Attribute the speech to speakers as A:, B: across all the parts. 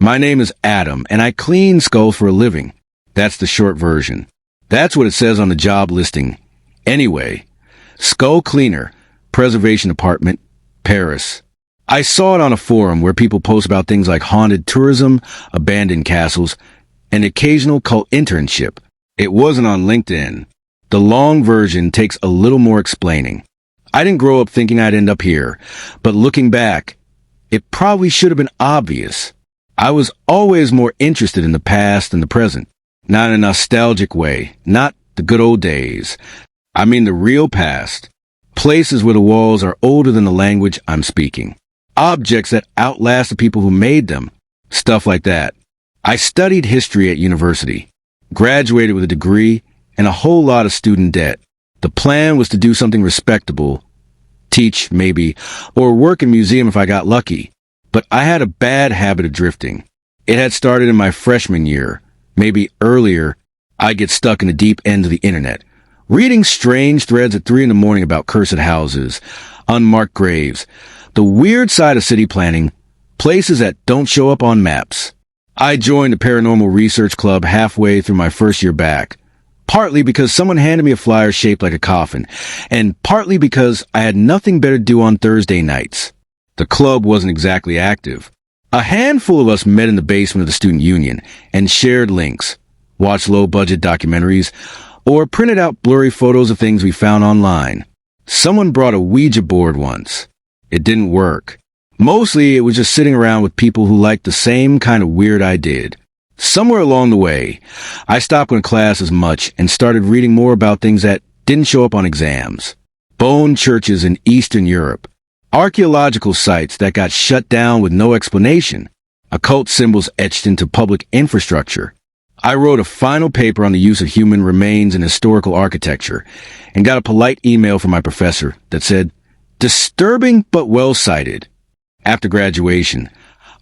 A: My name is Adam, and I clean skulls for a living. That's the short version. That's what it says on the job listing. Anyway, skull cleaner, preservation department, Paris. I saw it on a forum where people post about things like haunted tourism, abandoned castles, and occasional cult internship. It wasn't on LinkedIn. The long version takes a little more explaining. I didn't grow up thinking I'd end up here, but looking back, it probably should have been obvious. I was always more interested in the past than the present. Not in a nostalgic way, not the good old days. I mean the real past. Places where the walls are older than the language I'm speaking. Objects that outlast the people who made them. Stuff like that. I studied history at university. Graduated with a degree and a whole lot of student debt. The plan was to do something respectable. Teach, maybe, or work in a museum if I got lucky. But I had a bad habit of drifting. It had started in my freshman year. Maybe earlier, I'd get stuck in the deep end of the internet, reading strange threads at 3 a.m. about cursed houses, unmarked graves, the weird side of city planning, places that don't show up on maps. I joined the paranormal research club halfway through my first year back, partly because someone handed me a flyer shaped like a coffin, and partly because I had nothing better to do on Thursday nights. The club wasn't exactly active. A handful of us met in the basement of the student union and shared links, watched low-budget documentaries, or printed out blurry photos of things we found online. Someone brought a Ouija board once. It didn't work. Mostly, it was just sitting around with people who liked the same kind of weird I did. Somewhere along the way, I stopped going to class as much and started reading more about things that didn't show up on exams. Bone churches in Eastern Europe. Archaeological sites that got shut down with no explanation. Occult symbols etched into public infrastructure. I wrote a final paper on the use of human remains in historical architecture and got a polite email from my professor that said, "Disturbing but well cited." After graduation,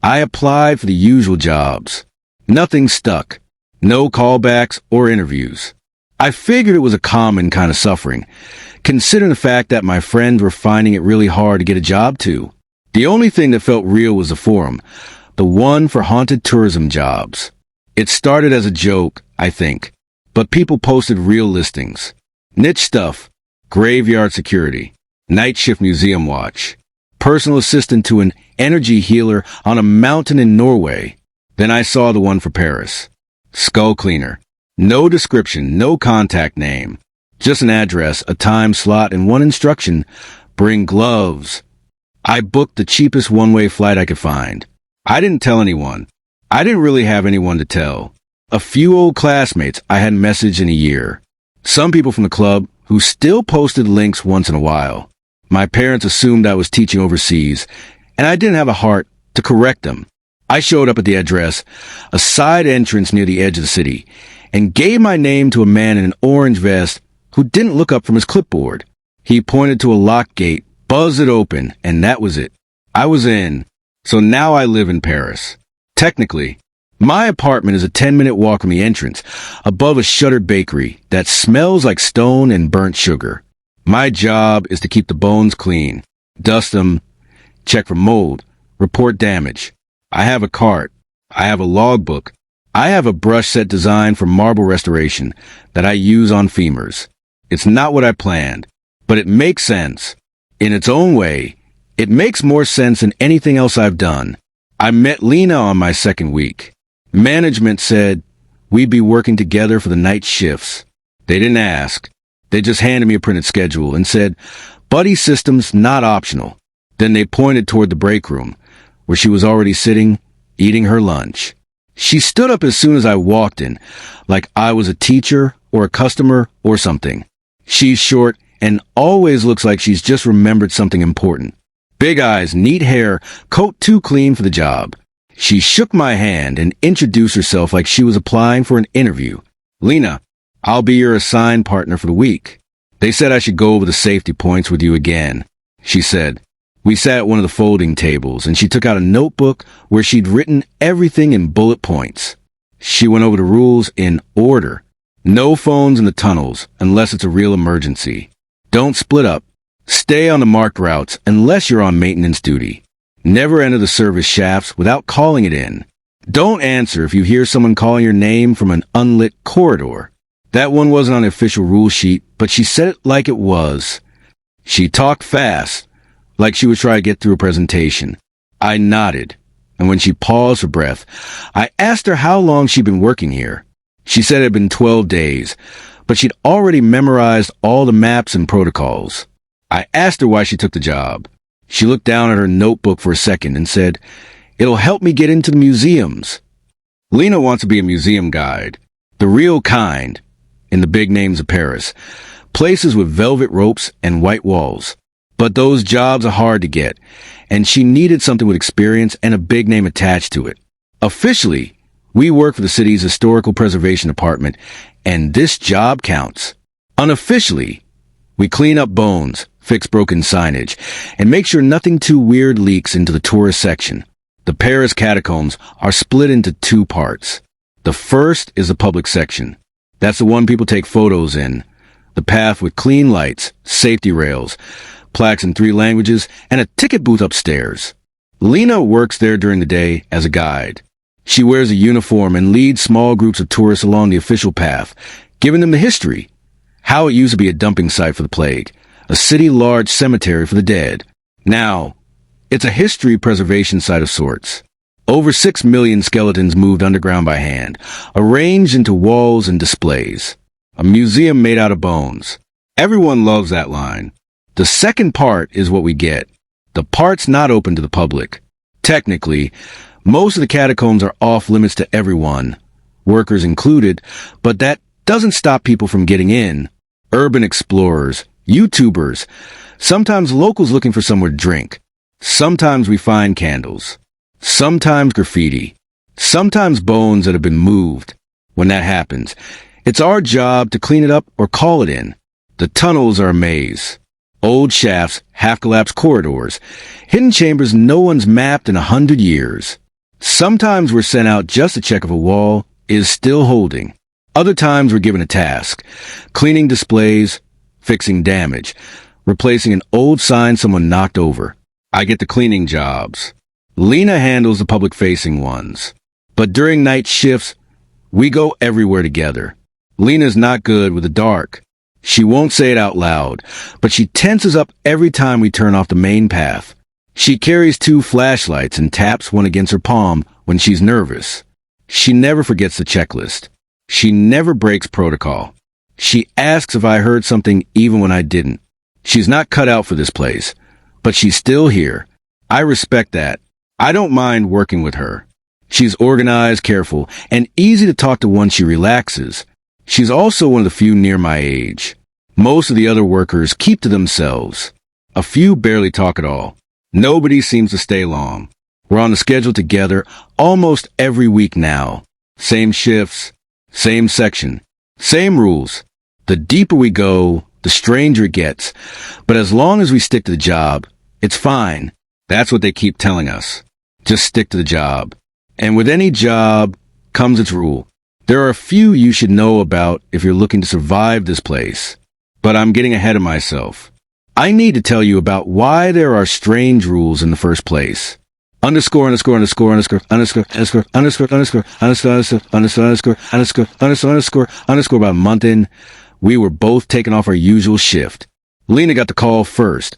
A: I applied for the usual jobs. Nothing stuck. No callbacks or interviews. I figured it was a common kind of suffering, considering the fact that my friends were finding it really hard to get a job too. The only thing that felt real was the forum, the one for haunted tourism jobs. It started as a joke, I think, but people posted real listings. Niche stuff, graveyard security, night shift museum watch, personal assistant to an energy healer on a mountain in Norway. Then I saw the one for Paris. Skull cleaner. No description, no contact name. Just an address, a time slot, and one instruction. Bring gloves. I booked the cheapest one-way flight I could find. I didn't tell anyone. I didn't really have anyone to tell. A few old classmates I hadn't messaged in a year. Some people from the club who still posted links once in a while. My parents assumed I was teaching overseas, and I didn't have a heart to correct them. I showed up at the address, a side entrance near the edge of the city, and gave my name to a man in an orange vest who didn't look up from his clipboard. He pointed to a locked gate, buzzed it open, and that was it. I was in. So now I live in Paris. Technically, my apartment is a 10-minute walk from the entrance, above a shuttered bakery that smells like stone and burnt sugar. My job is to keep the bones clean, dust them, check for mold, report damage. I have a cart. I have a logbook. I have a brush set designed for marble restoration that I use on femurs. It's not what I planned, but it makes sense. In its own way, it makes more sense than anything else I've done. I met Lena on my second week. Management said we'd be working together for the night shifts. They didn't ask. They just handed me a printed schedule and said, "Buddy system's not optional." Then they pointed toward the break room, where she was already sitting, eating her lunch. She stood up as soon as I walked in, like I was a teacher or a customer or something. She's short and always looks like she's just remembered something important. Big eyes, neat hair, coat too clean for the job. She shook my hand and introduced herself like she was applying for an interview. "Lena, I'll be your assigned partner for the week. They said I should go over the safety points with you again," she said. We sat at one of the folding tables, and she took out a notebook where she'd written everything in bullet points. She went over the rules in order. No phones in the tunnels unless it's a real emergency. Don't split up. Stay on the marked routes unless you're on maintenance duty. Never enter the service shafts without calling it in. Don't answer if you hear someone calling your name from an unlit corridor. That one wasn't on the official rule sheet, but she said it like it was. She talked fast, like she was trying to get through a presentation. I nodded, and when she paused for breath, I asked her how long she'd been working here. She said it had been 12 days, but she'd already memorized all the maps and protocols. I asked her why she took the job. She looked down at her notebook for a second and said, "It'll help me get into the museums." Lena wants to be a museum guide, the real kind, in the big names of Paris, places with velvet ropes and white walls. But those jobs are hard to get, and she needed something with experience and a big name attached to it. Officially, we work for the city's historical preservation department, and this job counts. Unofficially, we clean up bones, fix broken signage, and make sure nothing too weird leaks into the tourist section. The Paris Catacombs are split into two parts. The first is the public section. That's the one people take photos in. The path with clean lights, safety rails, plaques in 3 languages, and a ticket booth upstairs. Lena works there during the day as a guide. She wears a uniform and leads small groups of tourists along the official path, giving them the history. How it used to be a dumping site for the plague, a city-large cemetery for the dead. Now, it's a history preservation site of sorts. Over 6 million skeletons moved underground by hand, arranged into walls and displays. A museum made out of bones. Everyone loves that line. The second part is what we get. The part's not open to the public. Technically, most of the catacombs are off limits to everyone, workers included, but that doesn't stop people from getting in. Urban explorers, YouTubers, sometimes locals looking for somewhere to drink. Sometimes we find candles. Sometimes graffiti. Sometimes bones that have been moved. When that happens, it's our job to clean it up or call it in. The tunnels are a maze. Old shafts, half-collapsed corridors, hidden chambers no one's mapped in 100 years. Sometimes we're sent out just to check if a wall is still holding. Other times we're given a task, cleaning displays, fixing damage, replacing an old sign someone knocked over. I get the cleaning jobs. Lena handles the public-facing ones. But during night shifts, we go everywhere together. Lena's not good with the dark. She won't say it out loud, but she tenses up every time we turn off the main path. She carries 2 flashlights and taps one against her palm when she's nervous. She never forgets the checklist. She never breaks protocol. She asks if I heard something even when I didn't. She's not cut out for this place, but she's still here. I respect that. I don't mind working with her. She's organized, careful, and easy to talk to once she relaxes. She's also one of the few near my age. Most of the other workers keep to themselves. A few barely talk at all. Nobody seems to stay long. We're on the schedule together almost every week now. Same shifts, same section, same rules. The deeper we go, the stranger it gets. But as long as we stick to the job, it's fine. That's what they keep telling us. Just stick to the job. And with any job comes its rule. There are a few you should know about if you're looking to survive this place. But I'm getting ahead of myself. I need to tell you about why there are strange rules in the first place. Underscore, underscore, underscore, underscore, underscore, underscore, underscore, underscore, underscore, underscore, underscore, underscore, underscore, underscore, underscore. About a month in, we were both taking off our usual shift. Lena got the call first.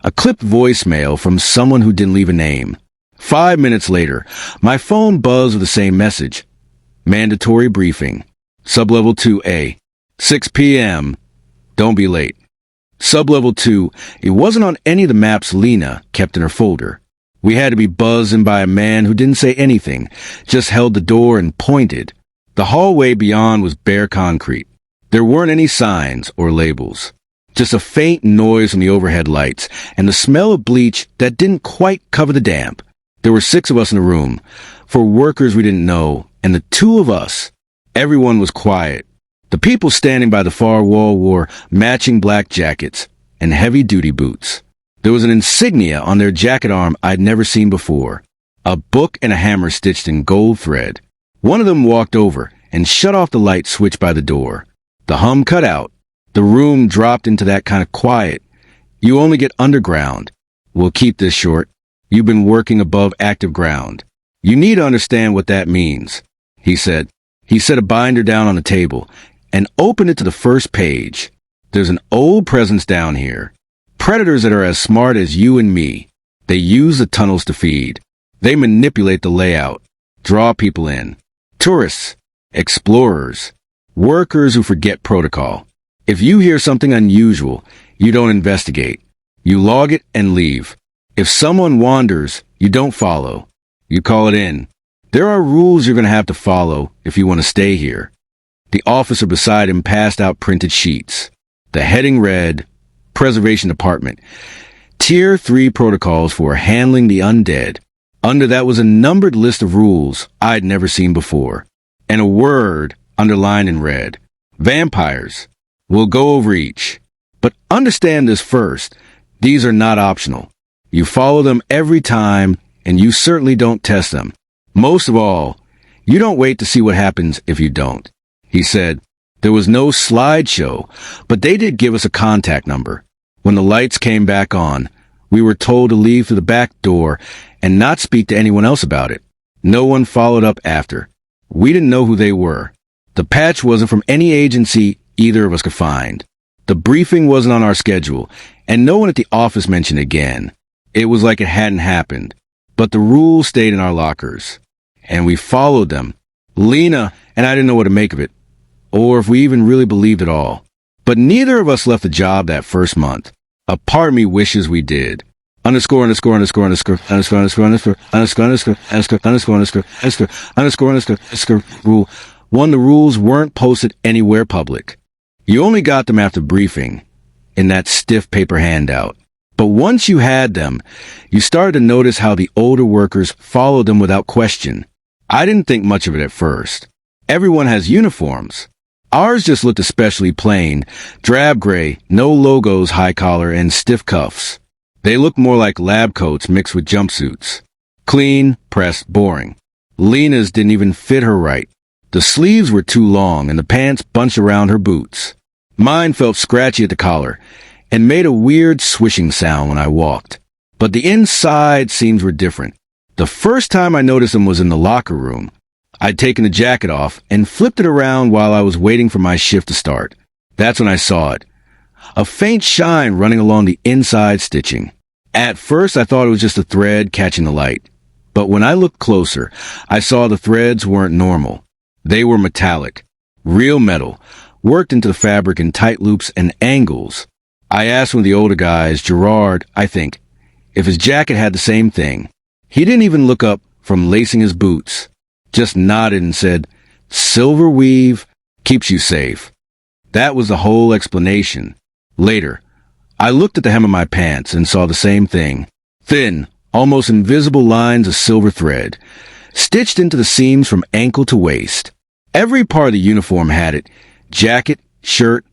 A: A clipped voicemail from someone who didn't leave a name. 5 minutes later, my phone buzzed with the same message. Mandatory briefing. Sublevel 2A. 6 p.m. Don't be late. Sublevel 2, it wasn't on any of the maps Lena kept in her folder. We had to be buzzed in by a man who didn't say anything, just held the door and pointed. The hallway beyond was bare concrete. There weren't any signs or labels. Just a faint noise from the overhead lights and the smell of bleach that didn't quite cover the damp. There were 6 of us in the room, 4 workers we didn't know, and the 2 of us. Everyone was quiet. The people standing by the far wall wore matching black jackets and heavy-duty boots. There was an insignia on their jacket arm I'd never seen before, a book and a hammer stitched in gold thread. One of them walked over and shut off the light switch by the door. The hum cut out. The room dropped into that kind of quiet. You only get underground. We'll keep this short. You've been working above active ground. You need to understand what that means, he said. He set a binder down on the table and opened it to the first page. There's an old presence down here. Predators that are as smart as you and me. They use the tunnels to feed. They manipulate the layout, draw people in. Tourists, explorers, workers who forget protocol. If you hear something unusual, you don't investigate. You log it and leave. If someone wanders, you don't follow. You call it in. There are rules you're going to have to follow if you want to stay here. The officer beside him passed out printed sheets. The heading read, Preservation Department. Tier 3 protocols for handling the undead. Under that was a numbered list of rules I'd never seen before. And a word underlined in red. Vampires. We'll go over each. But understand this first. These are not optional. You follow them every time, and you certainly don't test them. Most of all, you don't wait to see what happens if you don't. He said, there was no slideshow, but they did give us a contact number. When the lights came back on, we were told to leave through the back door and not speak to anyone else about it. No one followed up after. We didn't know who they were. The patch wasn't from any agency either of us could find. The briefing wasn't on our schedule, and no one at the office mentioned again. It was like it hadn't happened. But the rules stayed in our lockers, and we followed them. Lena and I didn't know what to make of it, or if we even really believed it all. But neither of us left the job that first month. A part of me wishes we did. Underscore, underscore, underscore, underscore, underscore, underscore, underscore, underscore, underscore, underscore, underscore, underscore, underscore, underscore, underscore, underscore, rule. One, the rules weren't posted anywhere public. You only got them after briefing, in that stiff paper handout. But once you had them, you started to notice how the older workers followed them without question. I didn't think much of it at first. Everyone has uniforms. Ours just looked especially plain, drab gray, no logos, high collar, and stiff cuffs. They looked more like lab coats mixed with jumpsuits. Clean, pressed, boring. Lena's didn't even fit her right. The sleeves were too long and the pants bunched around her boots. Mine felt scratchy at the collar and made a weird swishing sound when I walked. But the inside seams were different. The first time I noticed them was in the locker room. I'd taken the jacket off and flipped it around while I was waiting for my shift to start. That's when I saw it. A faint shine running along the inside stitching. At first, I thought it was just a thread catching the light. But when I looked closer, I saw the threads weren't normal. They were metallic. Real metal. Worked into the fabric in tight loops and angles. I asked one of the older guys, Gerard, I think, if his jacket had the same thing. He didn't even look up from lacing his boots. Just nodded and said, silver weave keeps you safe. That was the whole explanation. Later, I looked at the hem of my pants and saw the same thing. Thin, almost invisible lines of silver thread, stitched into the seams from ankle to waist. Every part of the uniform had it. Jacket, shirt,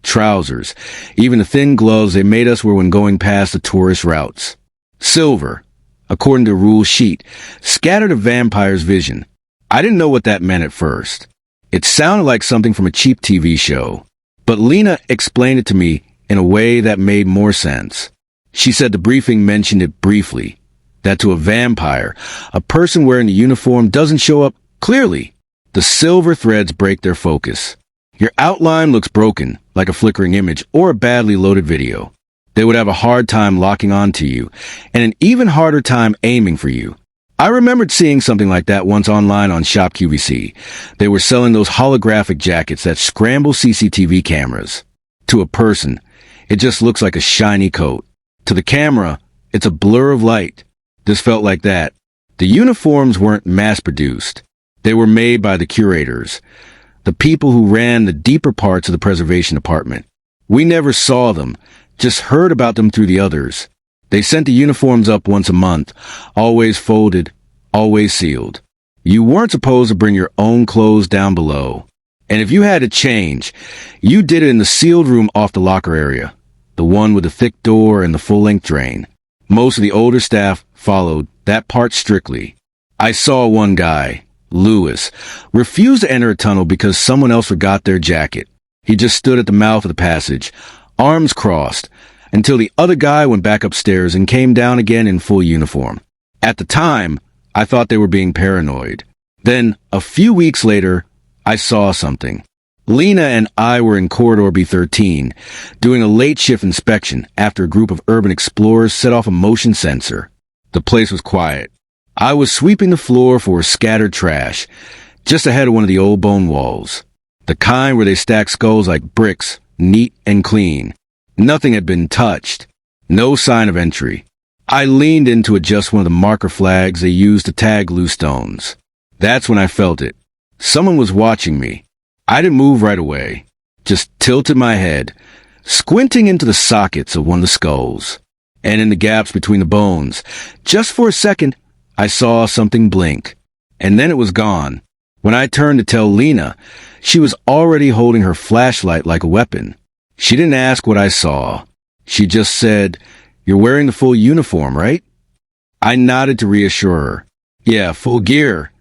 A: trousers, even the thin gloves they made us wear when going past the tourist routes. Silver, according to the rule sheet, scattered a vampire's vision. I didn't know what that meant at first. It sounded like something from a cheap TV show. But Lena explained it to me in a way that made more sense. She said the briefing mentioned it briefly, that to a vampire, a person wearing the uniform doesn't show up clearly. The silver threads break their focus. Your outline looks broken, like a flickering image or a badly loaded video. They would have a hard time locking onto you, and an even harder time aiming for you. I remembered seeing something like that once online on Shop QVC. They were selling those holographic jackets that scramble CCTV cameras. To a person, it just looks like a shiny coat. To the camera, it's a blur of light. This felt like that. The uniforms weren't mass-produced. They were made by the curators, the people who ran the deeper parts of the preservation department. We never saw them, just heard about them through the others. They sent the uniforms up once a month, always folded, always sealed. You weren't supposed to bring your own clothes down below. And if you had to change, you did it in the sealed room off the locker area, the one with the thick door and the full-length drain. Most of the older staff followed that part strictly. I saw one guy, Lewis, refuse to enter a tunnel because someone else forgot their jacket. He just stood at the mouth of the passage, arms crossed, until the other guy went back upstairs and came down again in full uniform. At the time, I thought they were being paranoid. Then, a few weeks later, I saw something. Lena and I were in Corridor B13, doing a late shift inspection after a group of urban explorers set off a motion sensor. The place was quiet. I was sweeping the floor for scattered trash, just ahead of one of the old bone walls. The kind where they stack skulls like bricks, neat and clean. Nothing had been touched. No sign of entry. I leaned in to adjust one of the marker flags they used to tag loose stones. That's when I felt it. Someone was watching me. I didn't move right away. Just tilted my head, squinting into the sockets of one of the skulls. And in the gaps between the bones, just for a second, I saw something blink. And then it was gone. When I turned to tell Lena, she was already holding her flashlight like a weapon. She didn't ask what I saw. She just said, "You're wearing the full uniform, right?" I nodded to reassure her. "Yeah, full gear."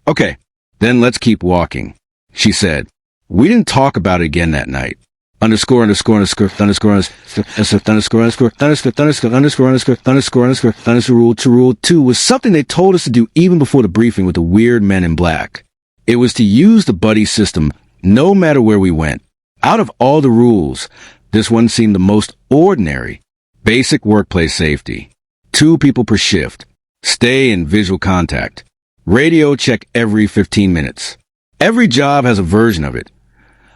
A: "Okay, then let's keep walking," she said. We didn't talk about it again that night. Underscore, underscore, underscore, underscore, underscore, underscore, underscore, underscore, underscore, underscore, underscore, underscore, underscore, underscore, rule 2 was something they told us to do even before the briefing with the weird men in black. It was to use the buddy system no matter where we went. Out of all the rules, this one seemed the most ordinary. Basic workplace safety. 2 people per shift. Stay in visual contact. Radio check every 15 minutes. Every job has a version of it,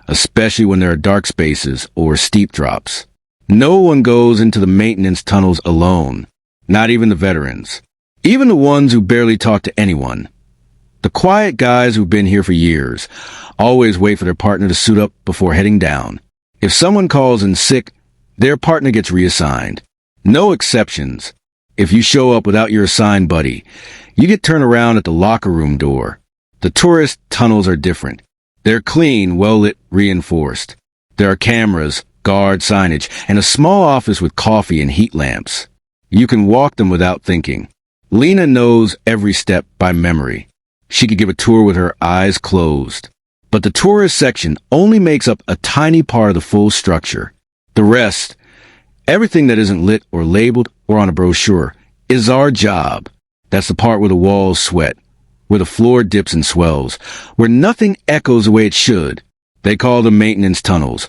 A: especially when there are dark spaces or steep drops. No one goes into the maintenance tunnels alone, not even the veterans, even the ones who barely talk to anyone. The quiet guys who've been here for years always wait for their partner to suit up before heading down. If someone calls in sick, their partner gets reassigned. No exceptions. If you show up without your assigned buddy, you get turned around at the locker room door. The tourist tunnels are different. They're clean, well-lit, reinforced. There are cameras, guard signage, and a small office with coffee and heat lamps. You can walk them without thinking. Lena knows every step by memory. She could give a tour with her eyes closed. But the tourist section only makes up a tiny part of the full structure. The rest, everything that isn't lit or labeled or on a brochure, is our job. That's the part where the walls sweat, where the floor dips and swells, where nothing echoes the way it should. They call them maintenance tunnels,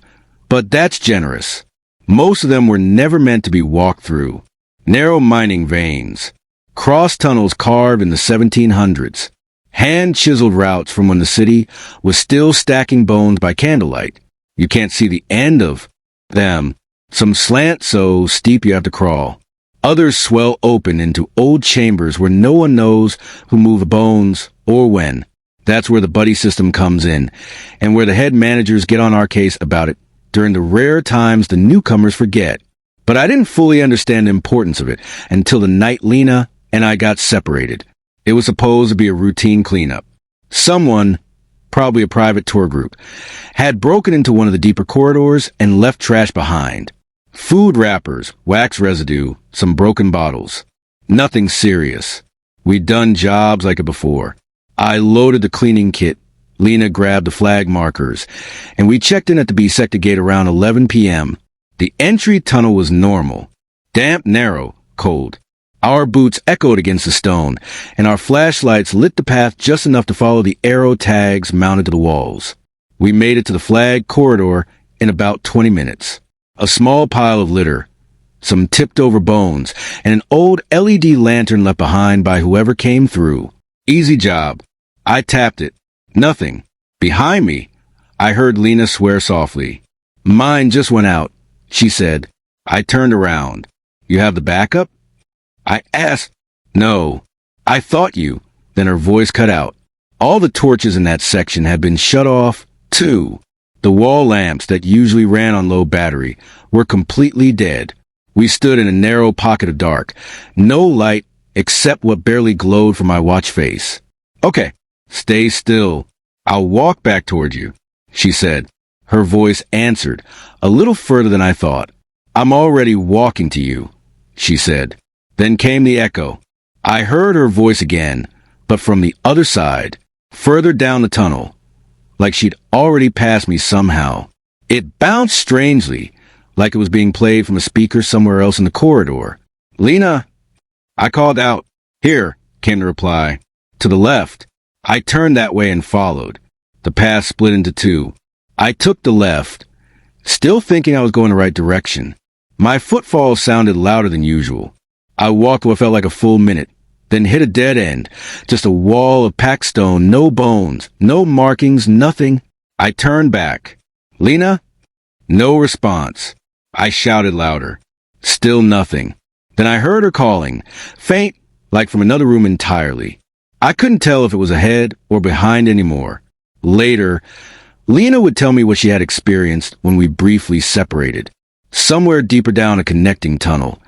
A: but that's generous. Most of them were never meant to be walked through. Narrow mining veins. Cross tunnels carved in the 1700s. Hand-chiseled routes from when the city was still stacking bones by candlelight. You can't see the end of them. Some slant so steep you have to crawl. Others swell open into old chambers where no one knows who moved the bones or when. That's where the buddy system comes in, and where the head managers get on our case about it during the rare times the newcomers forget. But I didn't fully understand the importance of it until the night Lena and I got separated. It was supposed to be a routine cleanup. Someone, probably a private tour group, had broken into one of the deeper corridors and left trash behind. Food wrappers, wax residue, some broken bottles. Nothing serious. We'd done jobs like it before. I loaded the cleaning kit. Lena grabbed the flag markers, and we checked in at the B sector gate around 11 p.m. The entry tunnel was normal. Damp, narrow, cold. Our boots echoed against the stone, and our flashlights lit the path just enough to follow the arrow tags mounted to the walls. We made it to the flag corridor in about 20 minutes. A small pile of litter, some tipped-over bones, and an old LED lantern left behind by whoever came through. Easy job. I tapped it. Nothing. Behind me, I heard Lena swear softly. "Mine just went out," she said. I turned around. "You have the backup?" I asked. "No. I thought you." Then her voice cut out. All the torches in that section had been shut off, too. The wall lamps that usually ran on low battery were completely dead. We stood in a narrow pocket of dark. No light except what barely glowed from my watch face. "Okay, stay still. I'll walk back toward you," she said. Her voice answered, a little further than I thought. "I'm already walking to you," she said. Then came the echo. I heard her voice again, but from the other side, further down the tunnel, like she'd already passed me somehow. It bounced strangely, like it was being played from a speaker somewhere else in the corridor. "Lena!" I called out. "Here, came the reply. To the left. I turned that way and followed. The path split into two. I took the left, still thinking I was going the right direction. My footfalls sounded louder than usual. I walked what felt like a full minute, then hit a dead end. Just a wall of packed stone, no bones, no markings, nothing. I turned back. Lena? No response. I shouted louder. Still nothing. Then I heard her calling, faint, like from another room entirely. I couldn't tell if it was ahead or behind anymore. Later, Lena would tell me what she had experienced when we briefly separated. Somewhere deeper down a connecting tunnel,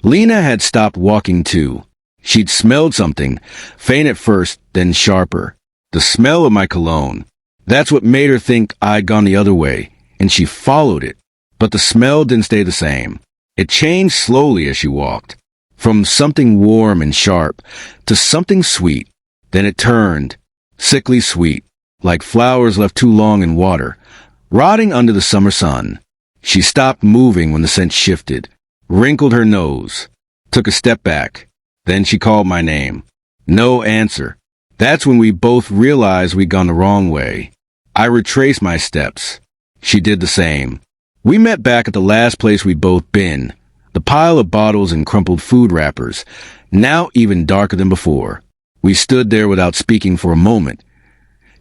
A: Lena had stopped walking too. She'd smelled something, faint at first, then sharper. The smell of my cologne. That's what made her think I'd gone the other way, and she followed it. But the smell didn't stay the same. It changed slowly as she walked, from something warm and sharp to something sweet. Then it turned, sickly sweet, like flowers left too long in water, rotting under the summer sun. She stopped moving when the scent shifted, wrinkled her nose, took a step back. Then she called my name. No answer. That's when we both realized we'd gone the wrong way. I retraced my steps. She did the same. We met back at the last place we'd both been, the pile of bottles and crumpled food wrappers, now even darker than before. We stood there without speaking for a moment,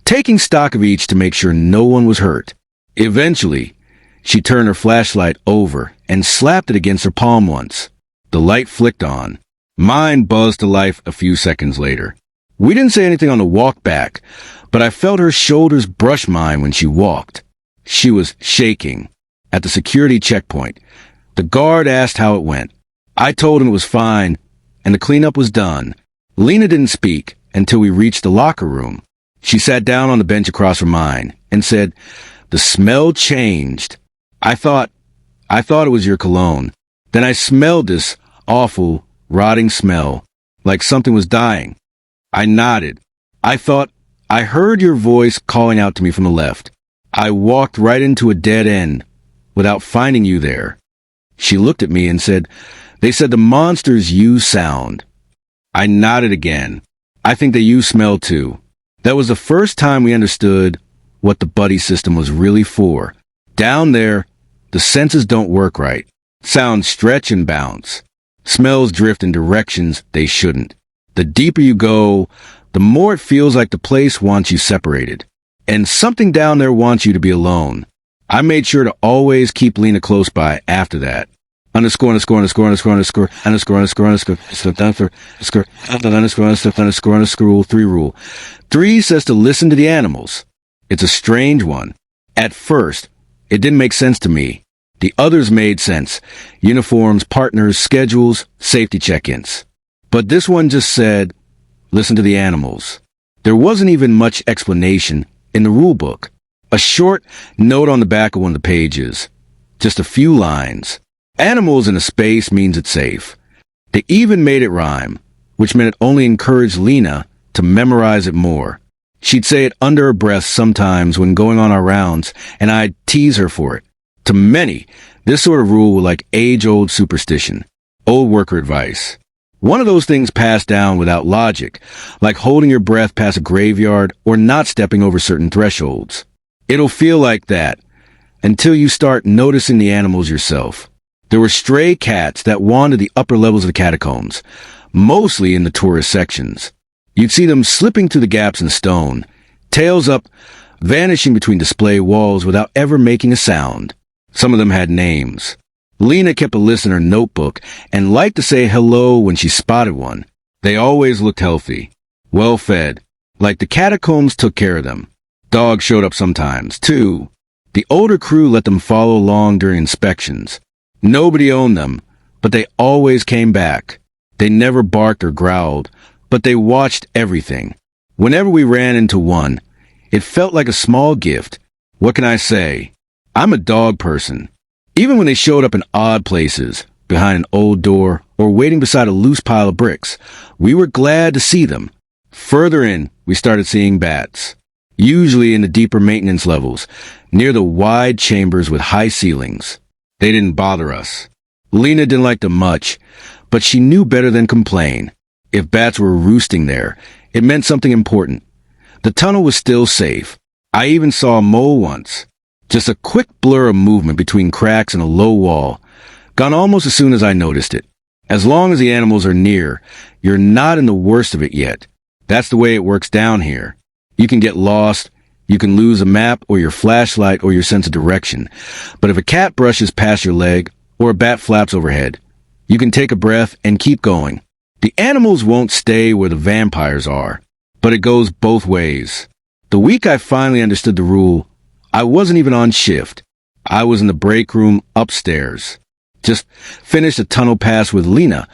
A: taking stock of each to make sure no one was hurt. Eventually, she turned her flashlight over and slapped it against her palm once. The light flicked on. Mine buzzed to life a few seconds later. We didn't say anything on the walk back, but I felt her shoulders brush mine when she walked. She was shaking. At the security checkpoint, the guard asked how it went. I told him it was fine, and the cleanup was done. Lena didn't speak until we reached the locker room. She sat down on the bench across from mine and said, "The smell changed. I thought it was your cologne. Then I smelled this awful, rotting smell, like something was dying." I nodded. I thought I heard your voice calling out to me from the left. I walked right into a dead end without finding you there. She looked at me and said, "They said the monsters use sound." I nodded again. I think they use smell too. That was the first time we understood what the buddy system was really for. Down there, the senses don't work right. Sounds stretch and bounce. Smells drift in directions they shouldn't. The deeper you go, the more it feels like the place wants you separated. And something down there wants you to be alone. I made sure to always keep Lena close by after that. Underscore, underscore, underscore, underscore, underscore, underscore, underscore, underscore, underscore, 3 rule. 3 says to listen to the animals. It's a strange one. At first, it didn't make sense to me. The others made sense. Uniforms, partners, schedules, safety check-ins. But this one just said, listen to the animals. There wasn't even much explanation in the rule book. A short note on the back of one of the pages. Just a few lines. Animals in a space means it's safe. They even made it rhyme, which meant it only encouraged Lena to memorize it more. She'd say it under her breath sometimes when going on our rounds, and I'd tease her for it. To many, this sort of rule was like age-old superstition, old worker advice. One of those things passed down without logic, like holding your breath past a graveyard or not stepping over certain thresholds. It'll feel like that until you start noticing the animals yourself. There were stray cats that wandered the upper levels of the catacombs, mostly in the tourist sections. You'd see them slipping through the gaps in stone, tails up, vanishing between display walls without ever making a sound. Some of them had names. Lena kept a list in her notebook and liked to say hello when she spotted one. They always looked healthy, well-fed, like the catacombs took care of them. Dogs showed up sometimes, too. The older crew let them follow along during inspections. Nobody owned them, but they always came back. They never barked or growled, but they watched everything. Whenever we ran into one, it felt like a small gift. What can I say? I'm a dog person. Even when they showed up in odd places, behind an old door or waiting beside a loose pile of bricks, we were glad to see them. Further in, we started seeing bats, usually in the deeper maintenance levels, near the wide chambers with high ceilings. They didn't bother us. Lena didn't like them much, but she knew better than complain. If bats were roosting there, it meant something important. The tunnel was still safe. I even saw a mole once. Just a quick blur of movement between cracks in a low wall, gone almost as soon as I noticed it. As long as the animals are near, you're not in the worst of it yet. That's the way it works down here. You can get lost, you can lose a map or your flashlight or your sense of direction. But if a cat brushes past your leg or a bat flaps overhead, you can take a breath and keep going. The animals won't stay where the vampires are, but it goes both ways. The week I finally understood the rule, I wasn't even on shift. I was in the break room upstairs. Just finished a tunnel pass with Lena.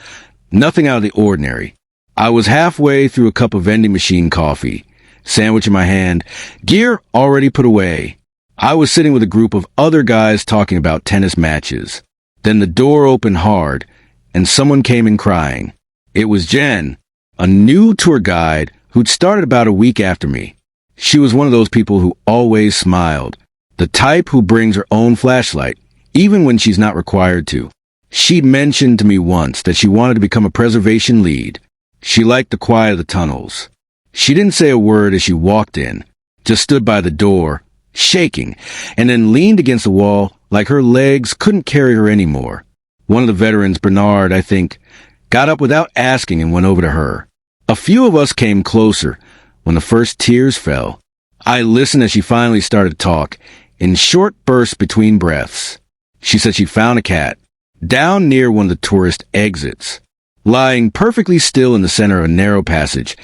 A: Nothing out of the ordinary. I was halfway through a cup of vending machine coffee, sandwich in my hand, gear already put away. I was sitting with a group of other guys talking about tennis matches. Then the door opened hard, and someone came in crying. It was Jen, a new tour guide who'd started about a week after me. She was one of those people who always smiled, the type who brings her own flashlight, even when she's not required to. She'd mentioned to me once that she wanted to become a preservation lead. She liked the quiet of the tunnels. She didn't say a word as she walked in, just stood by the door, shaking, and then leaned against the wall like her legs couldn't carry her anymore. One of the veterans, Bernard, I think, got up without asking and went over to her. A few of us came closer when the first tears fell. I listened as she finally started to talk, in short bursts between breaths. She said she found a cat, down near one of the tourist exits, lying perfectly still in the center of a narrow passage,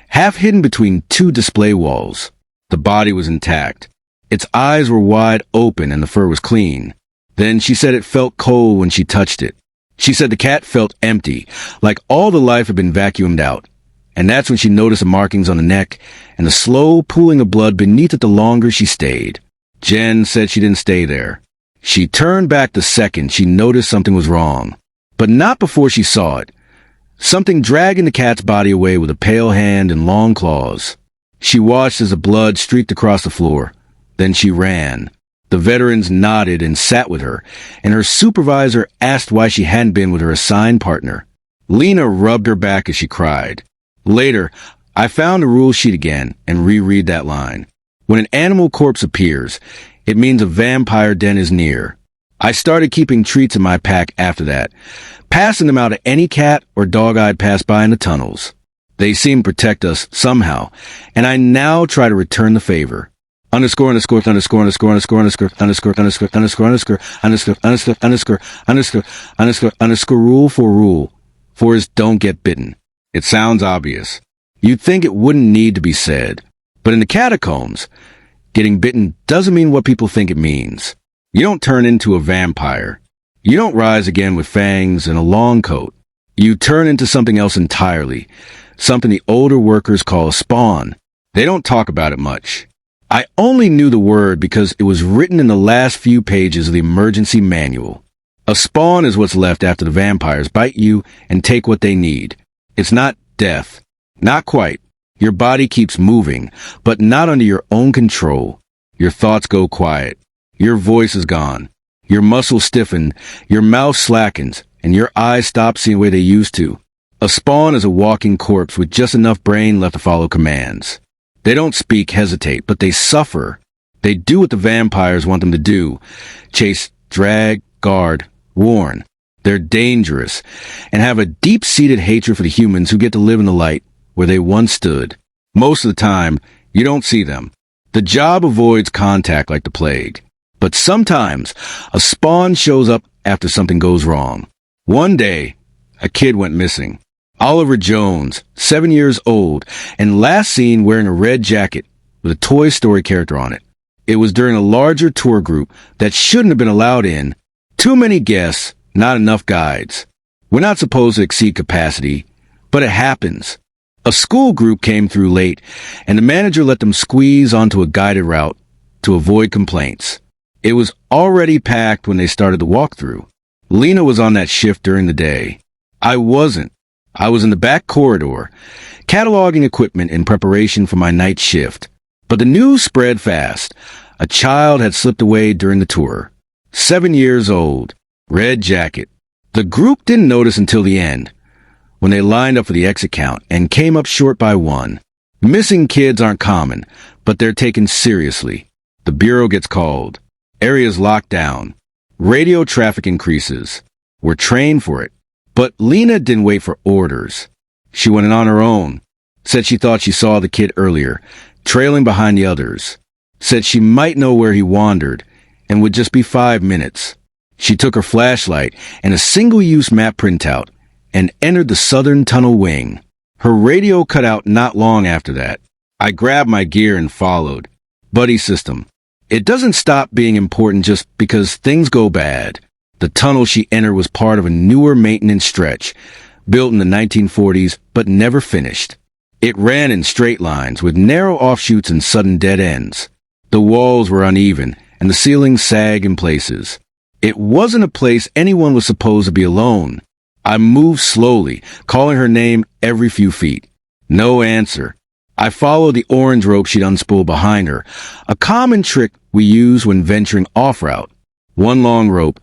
A: half hidden between two display walls. The body was intact. Its eyes were wide open and the fur was clean. Then she said it felt cold when she touched it. She said the cat felt empty, like all the life had been vacuumed out. And that's when she noticed the markings on the neck and the slow pooling of blood beneath it the longer she stayed. Jen said she didn't stay there. She turned back the second she noticed something was wrong. But not before she saw it. Something dragging the cat's body away with a pale hand and long claws. She watched as the blood streaked across the floor. Then she ran. The veterans nodded and sat with her, and her supervisor asked why she hadn't been with her assigned partner. Lena rubbed her back as she cried. Later, I found the rule sheet again and reread that line. When an animal corpse appears, it means a vampire den is near. I started keeping treats in my pack after that, passing them out to any cat or dog I'd pass by in the tunnels. They seem to protect us somehow, and I now try to return the favor. Underscore underscore underscore underscore underscore underscore underscore underscore underscore underscore underscore underscore underscore underscore underscore underscore rule for is don't get bitten. It sounds obvious. You'd think it wouldn't need to be said. But in the catacombs, getting bitten doesn't mean what people think it means. You don't turn into a vampire. You don't rise again with fangs and a long coat. You turn into something else entirely, something the older workers call a spawn. They don't talk about it much. I only knew the word because it was written in the last few pages of the emergency manual. A spawn is what's left after the vampires bite you and take what they need. It's not death. Not quite. Your body keeps moving, but not under your own control. Your thoughts go quiet. Your voice is gone. Your muscles stiffen, your mouth slackens, and your eyes stop seeing the way they used to. A spawn is a walking corpse with just enough brain left to follow commands. They don't speak, hesitate, but they suffer. They do what the vampires want them to do. Chase, drag, guard, warn. They're dangerous and have a deep-seated hatred for the humans who get to live in the light where they once stood. Most of the time, you don't see them. The job avoids contact like the plague. But sometimes, a spawn shows up after something goes wrong. One day, a kid went missing. Oliver Jones, 7 years old, and last seen wearing a red jacket with a Toy Story character on it. It was during a larger tour group that shouldn't have been allowed in. Too many guests, not enough guides. We're not supposed to exceed capacity, but it happens. A school group came through late, and the manager let them squeeze onto a guided route to avoid complaints. It was already packed when they started the walkthrough. Lena was on that shift during the day. I wasn't. I was in the back corridor, cataloging equipment in preparation for my night shift. But the news spread fast. A child had slipped away during the tour. 7 years old. Red jacket. The group didn't notice until the end. when they lined up for the exit count and came up short by one. Missing kids aren't common, but they're taken seriously. The Bureau gets called. Areas locked down. Radio traffic increases. We're trained for it. But Lena didn't wait for orders. She went in on her own. Said she thought she saw the kid earlier, trailing behind the others. Said she might know where he wandered, and would just be 5 minutes. She took her flashlight and a single-use map printout and entered the southern tunnel wing. Her radio cut out not long after that. I grabbed my gear and followed. Buddy system. It doesn't stop being important just because things go bad. The tunnel she entered was part of a newer maintenance stretch, built in the 1940s but never finished. It ran in straight lines with narrow offshoots and sudden dead ends. The walls were uneven and the ceiling sagged in places. It wasn't a place anyone was supposed to be alone. I moved slowly, calling her name every few feet. No answer. I followed the orange rope she'd unspooled behind her, a common trick we use when venturing off-route. One long rope,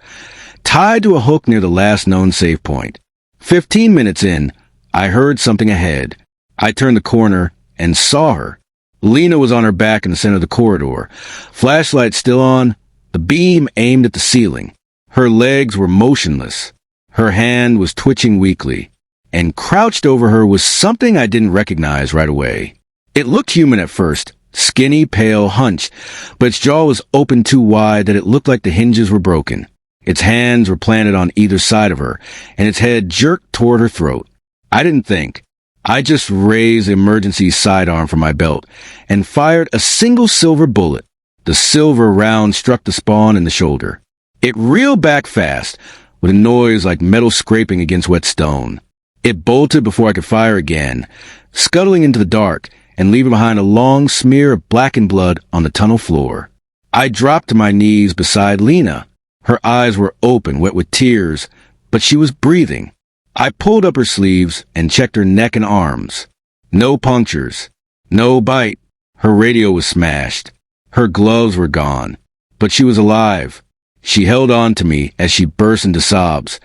A: tied to a hook near the last known save point. 15 minutes in, I heard something ahead. I turned the corner and saw her. Lena was on her back in the center of the corridor, flashlight still on, the beam aimed at the ceiling. Her legs were motionless. Her hand was twitching weakly, and crouched over her was something I didn't recognize right away. It looked human at first, skinny, pale, hunched, but its jaw was open too wide that it looked like the hinges were broken. Its hands were planted on either side of her, and its head jerked toward her throat. I didn't think. I just raised the emergency sidearm from my belt and fired a single silver bullet. The silver round struck the spawn in the shoulder. It reeled back fast, with a noise like metal scraping against wet stone. It bolted before I could fire again, scuttling into the dark and leaving behind a long smear of blackened blood on the tunnel floor. I dropped to my knees beside Lena. Her eyes were open, wet with tears, but she was breathing. I pulled up her sleeves and checked her neck and arms. No punctures. No bite. Her radio was smashed. Her gloves were gone. But she was alive. She held on to me as she burst into sobs,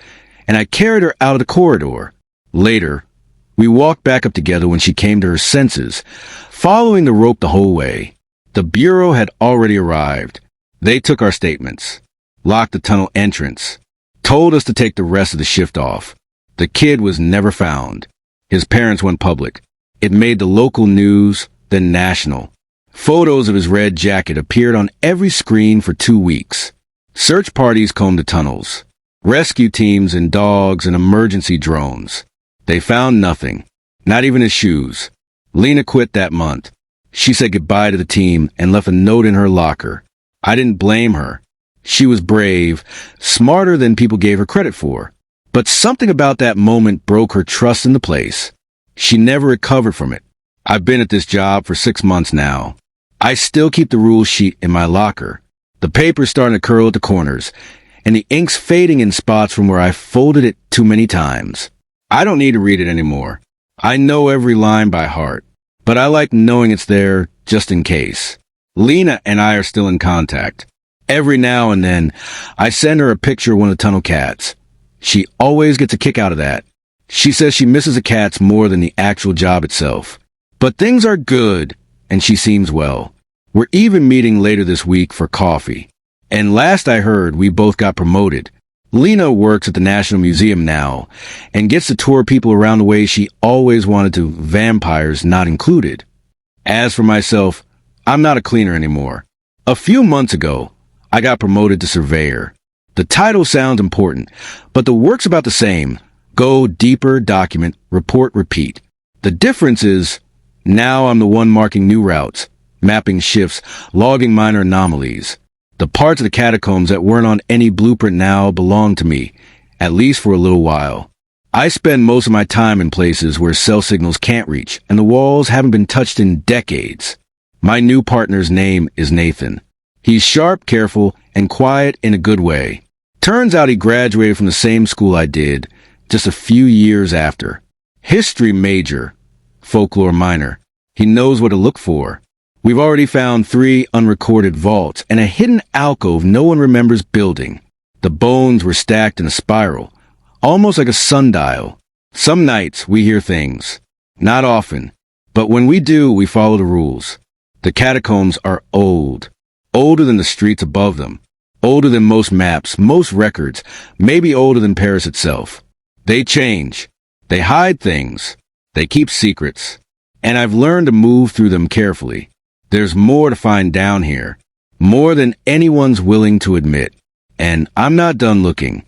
A: and I carried her out of the corridor. Later, we walked back up together when she came to her senses, following the rope the whole way. The Bureau had already arrived. They took our statements, locked the tunnel entrance, told us to take the rest of the shift off. The kid was never found. His parents went public. It made the local news, then national. Photos of his red jacket appeared on every screen for 2 weeks. Search parties combed the tunnels. Rescue teams and dogs and emergency drones. They found nothing. Not even his shoes. Lena quit that month. She said goodbye to the team and left a note in her locker. I didn't blame her. She was brave, smarter than people gave her credit for. But something about that moment broke her trust in the place. She never recovered from it. I've been at this job for 6 months now. I still keep the rule sheet in my locker. The paper's starting to curl at the corners, and the ink's fading in spots from where I folded it too many times. I don't need to read it anymore. I know every line by heart, but I like knowing it's there just in case. Lena and I are still in contact. Every now and then, I send her a picture of one of the tunnel cats. She always gets a kick out of that. She says she misses the cats more than the actual job itself. But things are good, and she seems well. We're even meeting later this week for coffee. And last I heard, we both got promoted. Lena works at the National Museum now, and gets to tour people around the way she always wanted to, vampires not included. As for myself, I'm not a cleaner anymore. A few months ago, I got promoted to surveyor. The title sounds important, but the work's about the same. Go deeper, document, report, repeat. The difference is, now I'm the one marking new routes, mapping shifts, logging minor anomalies. The parts of the catacombs that weren't on any blueprint now belong to me, at least for a little while. I spend most of my time in places where cell signals can't reach, and the walls haven't been touched in decades. My new partner's name is Nathan. He's sharp, careful, and quiet in a good way. Turns out he graduated from the same school I did, just a few years after. History major, folklore minor. He knows what to look for. We've already found 3 unrecorded vaults and a hidden alcove no one remembers building. The bones were stacked in a spiral, almost like a sundial. Some nights we hear things. Not often. But when we do, we follow the rules. The catacombs are old. Older than the streets above them. Older than most maps, most records, maybe older than Paris itself. They change. They hide things. They keep secrets. And I've learned to move through them carefully. There's more to find down here. More than anyone's willing to admit. And I'm not done looking.